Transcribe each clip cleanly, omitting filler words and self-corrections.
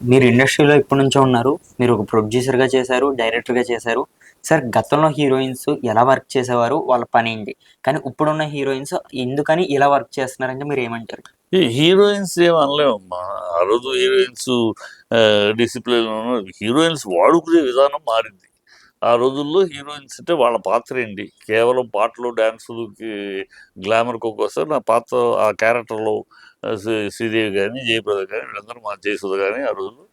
మీరు ఇండస్ట్రీలో ఎప్పటి నుంచో ఉన్నారు. మీరు ఒక ప్రొడ్యూసర్‌గా చేశారు, డైరెక్టర్‌గా చేశారు. సార్ గతంలో హీరోయిన్స్ ఎలా వర్క్ చేసేవారు? వాళ్ళ పనేంటి? కానీ ఇప్పుడున్న హీరోయిన్స్ ఎందుకని ఇలా వర్క్ చేస్తున్నారంటే మీరేమంటారు? ఈ హీరోయిన్స్ ఏం అనలేమమ్మా. ఆ రోజు హీరోయిన్స్ డిసిప్లిన్ హీరోయిన్స్ వాడుకునే విధానం మారింది. ఆ రోజుల్లో హీరోయిన్స్ అంటే వాళ్ళ పాత్ర ఏంటి? కేవలం పాటలు, డాన్సులకి గ్లామర్ కోసం నా పాత్ర ఆ క్యారెక్టర్‌లో శ్రీదేవి గాని, జయప్రద గాని వీళ్ళందరూ మా జయసుధ గాని ఆ రోజుల్లో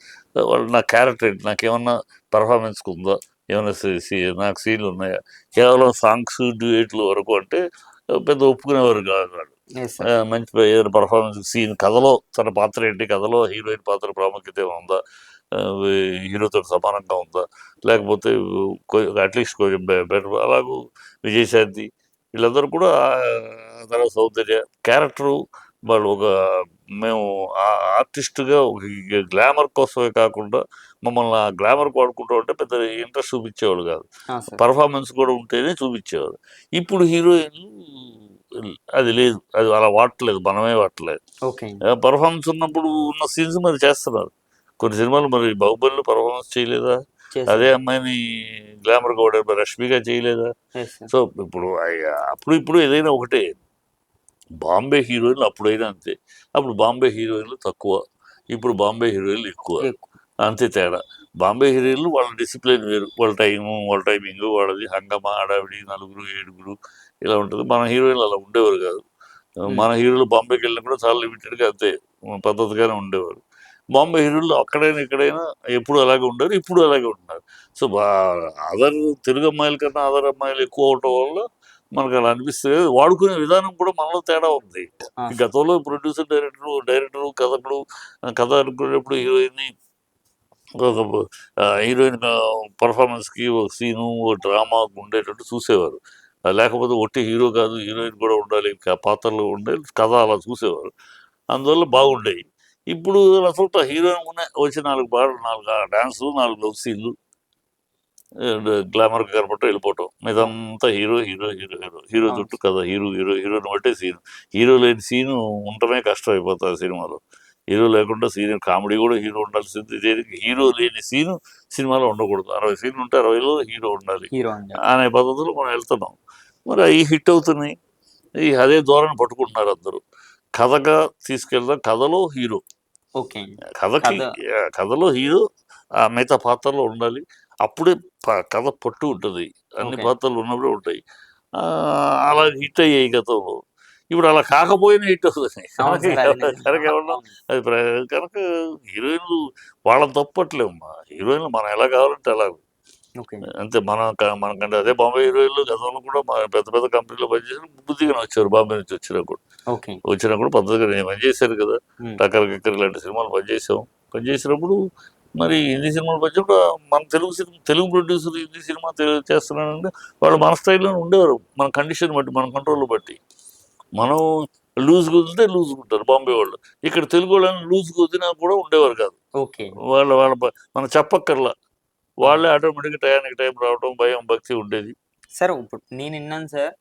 వాళ్ళు నా క్యారెక్టర్ ఏంటి? నాకేమన్నా పెర్ఫార్మన్స్‌కి ఉందా? ఏమన్నా నాకు సీన్‌లు ఉన్నాయా? కేవలం సాంగ్స్, డ్యూయెట్లు వరకు అంటే పెద్ద ఒప్పుకునేవారు కాదు వాళ్ళు. Yes sir. మంచి ఏదైనా పెర్ఫార్మెన్స్ సీన్ కథలో తన పాత్ర ఏంటి? కథలో హీరోయిన్ పాత్ర ప్రాముఖ్యత ఏమైనా ఉందా? హీరోతో సమానంగా ఉందా? లేకపోతే అట్లీస్ట్ కొంచెం బెటర్ అలాగూ విజయశాంతి వీళ్ళందరూ కూడా తర్వాత సౌందర్య క్యారెక్టరు వాళ్ళు ఒక మేము ఆర్టిస్ట్‌గా ఒక గ్లామర్ కోసమే కాకుండా మమ్మల్ని ఆ గ్లామర్‌కి వాడుకుంటూ ఉంటే పెద్ద ఇంట్రెస్ట్ చూపించేవాళ్ళు కాదు. ఆ! సార్. పెర్ఫార్మెన్స్ కూడా ఉంటేనే చూపించేవారు. ఇప్పుడు హీరోయిన్‌లు అది లేదు. అది అలా వాడట్లేదు. మనమే వాడట్లేదు. ఓకే. పెర్ఫార్మన్స్ ఉన్నప్పుడు ఉన్న సీన్స్ మరి చేస్తున్నారు. కొన్ని సినిమాలు మరి 'బాహుబలిలో' పెర్ఫార్మన్స్ చేయలేదా? అదే చేశారు. అమ్మాయిని గ్లామర్‌గా వాడారు. మరి 'రష్మిక' చేయలేదా? Yes sir. సో, ఇప్పుడు అప్పుడు ఇప్పుడు ఏదైనా ఒకటే. బాంబే హీరోయిన్‌లు అప్పుడైనా అంతే. అప్పుడు బాంబే హీరోయిన్‌లు తక్కువ. ఇప్పుడు బాంబే హీరోయిన్‌లు ఎక్కువ. ఎక్కువ. అంతే తేడా. బాంబే హీరోయిన్‌లు వాళ్ళ డిసిప్లిన్ వేరు. వాళ్ళ టైము, వాళ్ళ టైమింగు, వాళ్ళది హంగామా, హడావిడి, నలుగురు, ఏడుగురు ఇలా ఉంటది. మన హీరోయిన్‌లు అలా ఉండేవారు కాదు. హ్మ్. మన హీరోలు బాంబేకెళ్ళినా కూడా చాలా లిమిటెడ్‌గా అంతే పద్ధతిగానే ఉండేవారు. బాంబే హీరోలు అక్కడైనా, ఇక్కడైనా ఎప్పుడు అలాగే ఉండారు. ఇప్పుడు అలాగే ఉంటున్నారు. సో, అదర్ తెలుగు అమ్మాయిల కన్నా అదర్ అమ్మాయిలు ఎక్కువ అవ్వటం వల్ల మనకలా అనిపిస్తది. వాడుకునే విధానం కూడా మనలో తేడా ఉంది. ఆ! ఈ సార్. గతంలో ప్రొడ్యూసర్, డైరెక్టరు, కథకుడు కథ అనుకునేటప్పుడు హీరోయిన్‌ని ఒక హీరోయిన్ పెర్ఫార్మన్స్‌కి ఒక సీను, ఒక డ్రామా ఉండేటట్టు చూసేవారు. లేకపోతే ఒట్టి హీరో కాదు, హీరోయిన్ కూడా ఉండాలి. పాత్రలు ఉండాలి. కథ అలా చూసేవారు. అందువల్ల బాగుండేయి. ఇప్పుడు అసలు హీరోయిన్ వచ్చి 4 పాటలు, 4 డాన్సులు, 4 లవ్ సీన్‌లు గ్లామర్‌గా కనపడటం, వెళ్ళిపోవటం. ఆ! ఇదంతా hero, hero, hero, hero. Hero అవును చుట్టూ సార్. కథ. హీరోని బట్టే సీను. హీరో లేని సీను ఉండటమే కష్టం అయిపోతది సినిమాలో. హీరో లేకుండా సీన్ కామెడీ కూడా హీరో ఉండాల్సింది. దేనికి హీరో లేని సీను సినిమాలో ఉండకూడదు. 60 సీన్‌లు ఉంటే 60లో హీరో ఉండాలి. హీరో ఉండాలి. అనే పద్ధతిలో మనం వెళ్తున్నాం. మరి అయి హిట్ అవుతున్నాయి. అదే ధోరణి పట్టుకుంటున్నారు అందరూ. కథగా తీసుకెళ్దాం. కథలో హీరో. ఓకే. కథకి కథ. కథలో హీరో మిగతా పాత్రలో ఉండాలి. అప్పుడే కథ పట్టు ఉంటది. అన్ని ఓకే. పాత్రలు ఉన్నప్పుడే ఉంటాయి. అలా హిట్ అయ్యాయి గతంలో. ఇప్పుడు అలా కాకపోయినా హిట్ అవుతున్నాయి. అవును సార్. అది నిజమే. కనుక ఏమన్నా అవును. అది కనుక హీరోయిన్‌లు వాళ్ళని తప్పట్లేమమ్మా. హీరోయిన్‌లు మనం ఎలా కావాలంటే అలాగ. ఓకే. అంతే మనకంటే అదే బాంబే హీరోయిన్‌లు గతంలో కూడా పెద్ద పెద్ద కంపెనీలో పనిచేసిన బుద్ధిగానే వచ్చారు. బాంబే నుంచి వచ్చినా కూడా. ఓకే. వచ్చినా కూడా పద్ధతిగా నేను పనిచేశాను కదా! హ్మ్. 'టక్కర్ గిక్కర్' ఇలాంటి సినిమాలు పనిచేసాం. పనిచేసినప్పుడు మరి హిందీ సినిమాలు పనిచేసినప్పుడు మన తెలుగు ప్రొడ్యూసర్ హిందీ సినిమా చేస్తున్నాడంటే వాళ్ళు మన స్టైల్‌లోనే ఉండేవారు. మన కండిషన్ బట్టి, మన కంట్రోల్‌ని బట్టి. మనం లూజ్‌గా వదిలితే లూజ్‌గా ఉంటారు బాంబే వాళ్ళు. ఇక్కడ తెలుగు వాళ్ళని లూజ్‌గా వదిలినా కూడా ఉండేవారు కాదు. ఓకే. వాళ్ళ వాళ్ళ మనం చెప్పక్కర్లా. అవును. వాళ్ళే ఆటోమేటిక్‌గా టయానికి టైం రావటం, భయం, భక్తి ఉండేది. సార్ ఇప్పుడు నేనిన్నాను సార్.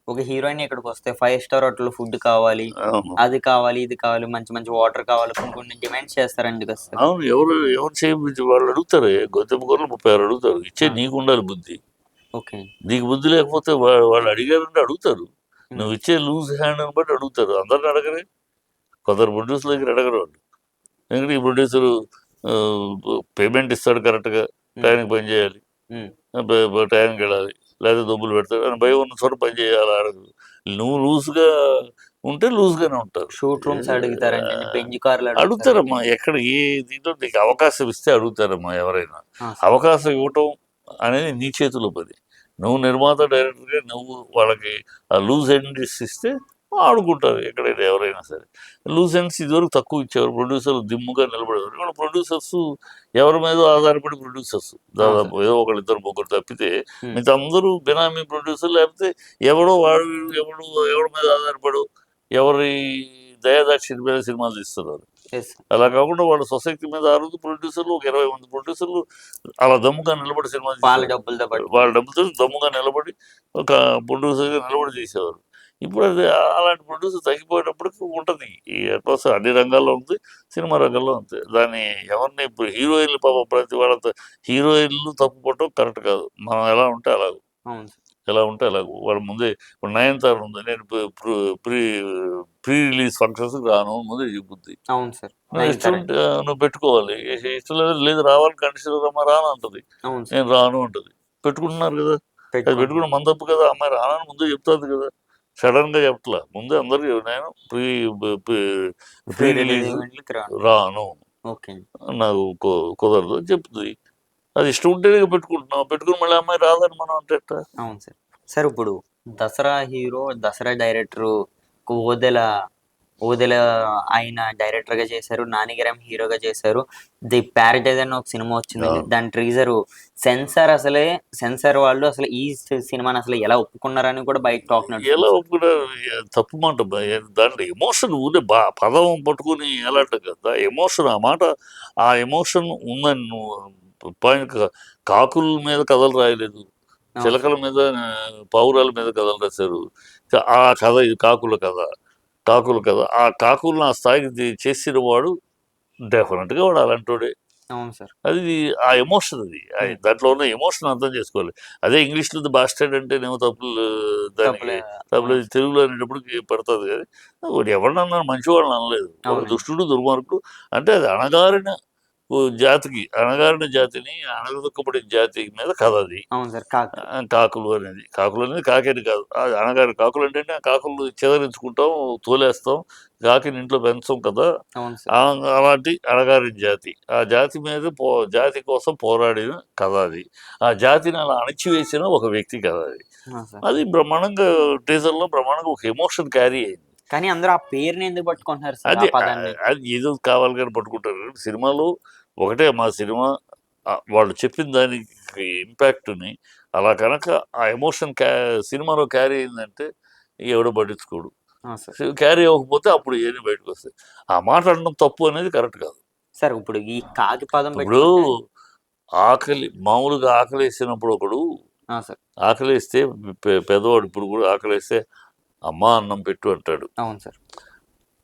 ఒక హీరోయిన్ ఇక్కడికొస్తే 5 స్టార్ హోటల్‌లో ఫుడ్ కావాలి, అవును. అది కావాలి, ఇది కావాలి, మంచి మంచి వాటర్ కావాలి, కొన్ని కొన్ని డిమాండ్స్ చేస్తారండి కదా సార్. అవును. ఎవరు చేయబుద్ధి వాళ్ళు అడుగుతారే. గొంతెమ్మ కూరలు 36 అడుగుతారు. ఆ! ఇచ్చేది నీకుండాలి బుద్ధి. ఓకే. నీకు బుద్ధి లేకపోతే వాళ్ళు అడిగారంటే అడుగుతారు. హ్మ్. నువ్విచ్చే లూజ్ హ్యాండ్‌ని బట్టి అడుగుతారు. అందరిని అడగరే. కొందరు ప్రొడ్యూసర్ల దగ్గర అడగరు వాళ్ళు. ఎందుకంటే ఈ ప్రొడ్యూసరు పేమెంట్ ఇస్తాడు కరెక్ట్‌గా. హ్మ్. టయానికి పని చేయాలి. హ్మ్. టయానికెళ్ళాలి. లేకపోతే డబ్బులు పెడతాడు అని భయం ఉన్న చోట పని చేయాలి అడగదు. నువ్వు లూజ్‌గా ఉంటే లూజ్‌గానే ఉంటారు. షూట్ రూమ్స్ అడుగుతారంటండి. ఆహ్, బెంజ్ కార్‌లు అడుగుతారమ్మా. అడుగుతారంటండి. ఎక్కడ దీంట్లో నీకు అవకాశం ఇస్తే అడుగుతారమ్మా ఎవరైనా. ఆ! సార్. అవకాశం ఇవ్వటం అనేది నీ చేతిలో పని. నువ్వు నిర్మాత, డైరెక్టర్‌గా నువ్వు వాళ్ళకి ఆ లూజ్ ఎండ్స్ ఇస్తే ఆడుకుంటారు ఎక్కడైనా ఎవరైనా సరే. లూజ్ ఎండ్స్ ఇదివరకు తక్కువ ఇచ్చేవారు. ప్రొడ్యూసర్లు దిమ్ముగా నిలబడేవారు. ఇవాళ ప్రొడ్యూసర్స్ ఎవరి మీదో ఆధారపడి ప్రొడ్యూసర్స్. ఆ! సార్. దాదాపు ఏదో ఒకళ్ళు ఇద్దరు ముగ్గురు తప్పితే హ్మ్. మిగతా అందరూ బినామీ ప్రొడ్యూసర్ లేకపోతే ఎవడో వాడు ఎవడి మీద ఆధారపడు ఎవరి దయాదాక్షిణ్యం మీద సినిమాలు తీస్తున్నారు. యెస్. అలా కాకుండా వాళ్ళ సొసైటీ మీద ఆ రోజు ప్రొడ్యూసర్లు ఒక 20 మంది ప్రొడ్యూసర్లు అలా దమ్ముగా నిలబడి సినిమా వాళ్ళ తీసేవారు. డబ్బులతో వాళ్ళ పట్టుకొని. డబ్బుతో దమ్ముగా నిలబడి ఒక ప్రొడ్యూసర్‌గా నిలబడి తీసేవారు. ఇప్పుడు అది అలాంటి ప్రొడ్యూసర్ తగ్గిపోయేటప్పటికి ఉంటుంది. ఈ అట్మాస్ఫియర్ అన్ని రంగాల్లో ఉంది. సినిమా రంగంలో అంతే. దాన్ని ఎవరిని ఇప్పుడు హీరోయిన్‌లు పాపం ప్రతి వాళ్ళతో హీరోయిన్‌లు తప్పు పట్టడం కరెక్ట్ కాదు. మనం ఎలా ఉంటే అలాగ. అవును సార్. ఎలా ఉంటే అలాగ. వాళ్ళ ముందే ఇప్పుడు 'నయనతార' ఉంది. నేను ప్రీ ప్రీ రిలీజ్ ఫంక్షన్స్‌కి రాను ముందే చెప్పుద్ది. అవును సార్. నువ్వు ఇష్టం 'నయనతార'. ఉంటే నువ్వు పెట్టుకోవాలి. ఇష్టం లేదు, లేదు రావాలి కండిషన్ రమ్మా రానంటది. అవును సార్. నేను రాను అంటది. పెట్టుకుంటున్నారు కదా! అది పెట్టుకుంటున్నారు. పెట్టుకోవడం మన తప్పు కదా! అమ్మాయి రానని ముందే చెప్తాది కదా! సడెన్‌గా చెప్పట్లా. ముందే అందరికి నేను pre pre pre release release ఈవెంట్‌లకి రాను. రాను. ఓకే. నాకు కుదరదు అని చెప్తుంది. అది ఇష్టం ఉంటేనే పెట్టుకుంటున్నాం. పెట్టుకొని మళ్ళీ ఆ అమ్మాయి రాదని మనం అంటే ఎట్టా? అవును సార్. సార్ ఇప్పుడు 'దసరా' హీరో, 'దసరా' డైరెక్టరు 'ఓదెల' ఆయన డైరెక్టర్‌గా చేశారు. 'నానిగారేమో' హీరోగా చేశారు. 'ది ప్యారడైజ్' అని ఒక సినిమా వచ్చిందండి. అవును. దాని సెన్సార్ వాళ్ళు అసలు ఈ సినిమాని అసలు ఎలా ఒప్పుకున్నారని కూడా బయట టాక్ ఎలా నడుస్తుంది సార్. ఒప్పుకున్నారు? తప్పు మాట దాంట్లో ఎమోషన్ ఊరికే పదం పట్టుకొని ఎలాంటి కదా! ఎమోషన్ ఆ మాట ఆ ఎమోషన్ ఉందని నువ్వు పాయింట్ కాకుల మీద కథలు రాయలేదు. అవును సార్. చిలకల మీద పావురాల మీద కథలు రాశారు. ఆ కథ ఇది కాకుల కథ. కాకుల కథ. ఆ కాకులను ఆ స్థాయికి చేసిన వాడు డెఫినెట్‌గా వాడు అలాంటోడే. అవును సార్. అది ఆ ఎమోషన్ అది. హ్మ్. దాంట్లో ఉన్న ఎమోషన్ అర్థం చేసుకోవాలి. అదే ఇంగ్లీష్‌లో బాస్టర్డ్ అంటేనేమో తప్పులు దానికి తప్పులే. తప్పులు అవును. తెలుగులో అనేటప్పటికి పడతది గానీ, వాడు ఎవరినన్నాను మంచివాడిని అనలేదు. ఒక అవునండి. దుష్టుడు, దుర్మార్గుడు అంటే అది అణగారిన జాతికి అణగారిన జాతిని అణగదొక్కబడిన జాతి మీద కథ అది. అవును సార్. 'కాకు.' కాకులు అనేది. కాకులు అనేది కాకేని కాదు. అది అణగారిన కాకులు అంటేనే ఆ కాకులు చిదరించుకుంటాం, తోలేస్తాం. కాకిని ఇంట్లో పెంచం కదా! అవును సార్. అలాంటి అణగారిన జాతి. ఆ జాతి మీద జాతి కోసం పోరాడిన కథ అది. ఆ జాతిని అలా అణిచివేసిన ఒక వ్యక్తి కథ అది. ఆ! సార్. అది బ్రహ్మాండంగా టీజర్‌లో బ్రహ్మాండంగా ఒక ఎమోషన్ క్యారీ అయింది. కానీ అందరూ ఆ పేరుని ఎందుకు పట్టుకుంటున్నారు సార్ ఆ అది పదాన్ని? అది ఏదో కావాలి గాని పట్టుకుంటారు. సినిమాలో ఒకటే మా సినిమా వాళ్ళు చెప్పిన దానికి ఇంపాక్ట్‌ని అలా కనుక ఆ ఎమోషన్ సినిమాలో క్యారీ అయిందంటే ఎవడు పట్టించుకోడు. ఆ! సార్. క్యారీ అవ్వకపోతే అప్పుడు ఇయన్నీ బయటకొస్తాయి. ఆ మాట అనడం తప్పు అనేది కరెక్ట్ కాదు. సార్ ఇప్పుడు ఈ 'కాకి' పదం ఇప్పుడు పెట్టుకుంటే మామూలుగా ఆకలేసినప్పుడు ఒకడు ఆ! సార్. ఆకలేస్తే పెద్దవాడు ఇప్పుడు కూడా ఆకలేస్తే అమ్మా అన్నం పెట్టు అంటాడు. అవును సార్.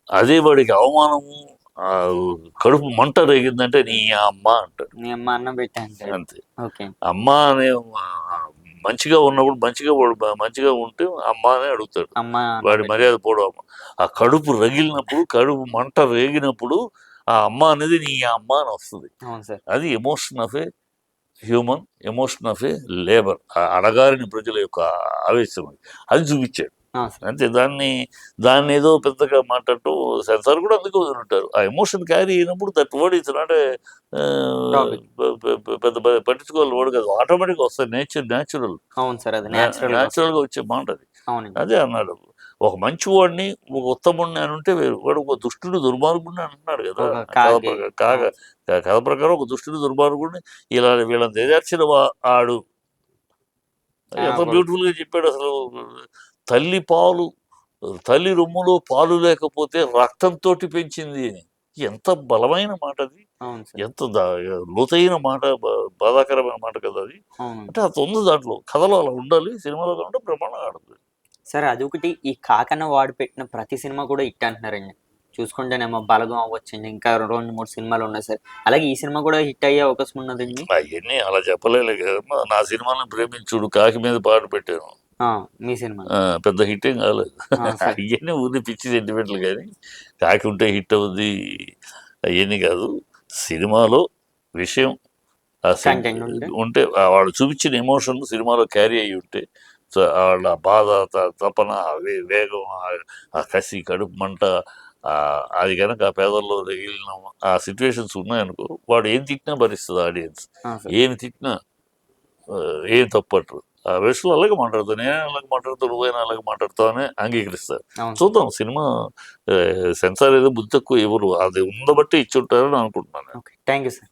అదే వాడికి అవమానము కడుపు మంట రేగిందంటే నీ అమ్మ అంటాడు. మీ అమ్మ అన్నం పెట్టా అంటాడు. అంతే. ఓకే. అమ్మ అనే మంచిగా ఉన్నప్పుడు వాడు మంచిగా ఉంటే అమ్మ అనే అడుగుతాడు. అమ్మ అన్నం వాడి పెట్టా. మర్యాద పోవడం అమ్మ. ఆ కడుపు రగిలినప్పుడు, కడుపు మంట రేగినప్పుడు ఆ అమ్మ అనేది నీ అమ్మ అని వస్తది. అవును సార్. అది emotion of a human, emotion of A labour. అణగారిన ప్రజల యొక్క ఆవేశం అది. అది చూపిచ్చాడు. ఆ! సార్. అంతే దాన్నేదో పెద్దగా మాట్లాడటం సెన్సార్ కూడా అందుకే వదులుంటారు. ఆ ఎమోషన్ క్యారీ అయినప్పుడు that word is not a topic. పెద్ద పట్టించుకోవాలి వర్డ్ కాదు. ఆటోమేటిక్‌గా వస్తాయి. న్యాచురల్. అవును సార్. అది నేచురల్‌గా వస్తది. న్యాచురల్‌గా వచ్చే మాట అది. అవునండి. అదే అన్నాడు. ఒక మంచివాడిని, ఒక ఉత్తముడిని అనుంటే వేరు. వాడు ఒక దుష్టుడు, దుర్మార్గుడిని అంటున్నాడు గదా! ఒక కథ కాకి. ప్రకారం అవును. కథ ప్రకారం ఒక దుష్టుడు, దుర్మార్గుడిని ఇలా వీళ్ళని దిగజార్చిన ఆడు ఆ! ఎంత ఒకడు బ్యూటిఫుల్‌గా చెప్పాడసలు. తల్లి పాలు తల్లి రొమ్ములో పాలు లేకపోతే రక్తంతోటి పెంచింది అని. ఎంత బలమైన మాటది. అవును సార్. ఎంత లోతైన మాట, బాధాకరమైన మాట కదా అది. అవునండి. అంటే అంత ఉంది దాంట్లో. కథలో అలా ఉండాలి. సినిమాలో కాకుండా బ్రహ్మాండంగా ఆడుతుంది. సార్ అదొకటి ఈ 'కాకన్న' వాడు పెట్టిన ప్రతి సినిమా కూడా హిట్ అంటున్నారండి. చూసుకుంటేనేమో 'బలగం' అవ్వచ్చండి. ఇంకా 2, 3 సినిమాలున్నాయి సార్. అలాగే ఈ సినిమా కూడా హిట్ అయ్యే అవకాశం ఉన్నదండి? అయన్నీ అలా చెప్పలేలే కదమ్మా! నా సినిమాలను ప్రేమించుడు, కాకి మీద పాట పెట్టాను. ఆ! మీ సినిమాలో. ఆ! పెద్ద హిట్ ఏం కాలేదు. ఆ! సార్. అయన్నీ ఊరికే పిచ్చి సెంటిమెంట్‌లు గాని, కాకి ఉంటే హిట్ అవుద్ది అయన్నీ కాదు. సినిమాలో విషయం ఆ కంటెంట్ ఉంటే ఉంటే వాళ్ళు చూపించిన ఎమోషన్ సినిమాలో క్యారీ అయ్యి ఉంటే వాళ్ళ బాధ, తపన, వేగం, ఆ కసి, కడుపు మంట అది గనక ఆ పేదల్లో రగిలిన ఆ సిట్యుయేషన్స్ ఉన్నాయనుకో వాడు ఏం తిట్టినా భరిస్తది ఆడియన్స్. ఆ! సార్. ఏమి తిట్టినా ఏం తప్పట్రు. ఆ వయసులో అలాగే మాట్లాడతాను. నేను అలాగే మాట్లాడతావు, నువ్వైనా అలాగే మాట్లాడతావు అని అంగీకరిస్తారు. అవును సార్. చూద్దాం సినిమా సెన్సార్ ఏదో బుద్ధి తక్కువ ఇవ్వరు. అది ఉండబట్టి ఇచ్చుంటారని అనుకుంటున్నాను నేను. ఓకే. Thank you sir.